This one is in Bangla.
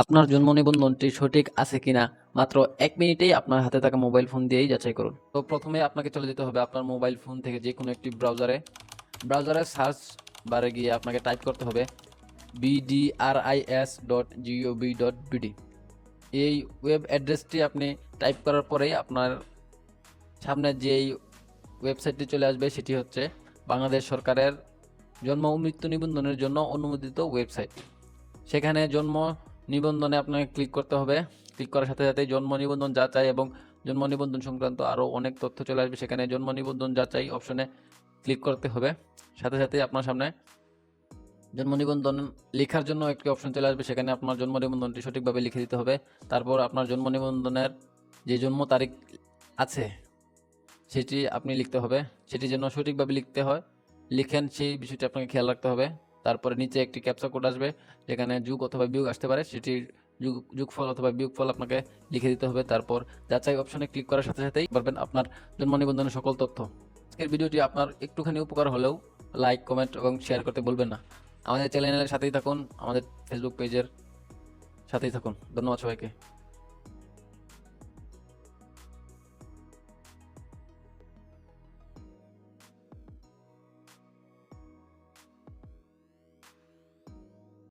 আপনার জন্ম নিবন্ধনটি সঠিক আছে কিনা মাত্র ১ মিনিটেই আপনার হাতে থাকা মোবাইল ফোন দিয়েই যাচাই করুন। তো প্রথমে আপনাকে চলে যেতে হবে আপনার মোবাইল ফোন থেকে যেকোনো একটি ব্রাউজারে সার্চ বারে গিয়ে আপনাকে টাইপ করতে হবে bdris.gov.bd। এই ওয়েব অ্যাড্রেসটি আপনি টাইপ করার পরেই আপনার সামনে যেই ওয়েবসাইটটি চলে আসবে সেটি হচ্ছে বাংলাদেশ সরকারের জন্ম ও মৃত্যু নিবন্ধনের জন্য অনুমোদিত ওয়েবসাইট। সেখানে জন্ম নিবন্ধনে আপনাকে ক্লিক করতে হবে। ক্লিক করার সাথে সাথেই জন্ম নিবন্ধন যাচাই এবং জন্ম নিবন্ধন সংক্রান্ত আরও অনেক তথ্য চলে আসবে। সেখানে জন্ম নিবন্ধন যাচাই অপশনে ক্লিক করতে হবে। সাথে সাথেই আপনার সামনে জন্ম নিবন্ধন লেখার জন্য একটি অপশন চলে আসবে। সেখানে আপনার জন্ম নিবন্ধনটি সঠিকভাবে লিখে দিতে হবে। তারপর আপনার জন্ম নিবন্ধনের যে জন্ম তারিখ আছে সেটি আপনি লিখতে হবে। সেটি যেন সঠিকভাবে লিখেন সেই বিষয়টি আপনাকে খেয়াল রাখতে হবে। তারপরে নিচে একটি ক্যাপচা কোড আসবে, যেখানে যোগ অথবা বিয়োগ আসতে পারে, সেটির যোগফল অথবা বিয়োগফল আপনাকে লিখে দিতে হবে। তারপর যাচাই অপশনে ক্লিক করার সাথে সাথেই পারবেন আপনার জন্ম নিবন্ধনের সকল তথ্য। আজকের ভিডিওটি আপনার একটুখানি উপকার হলেও লাইক, কমেন্ট এবং শেয়ার করতে ভুলবেন না। আমাদের চ্যানেলের সাথেই থাকুন, আমাদের ফেসবুক পেজের সাথেই থাকুন। ধন্যবাদ সবাইকে।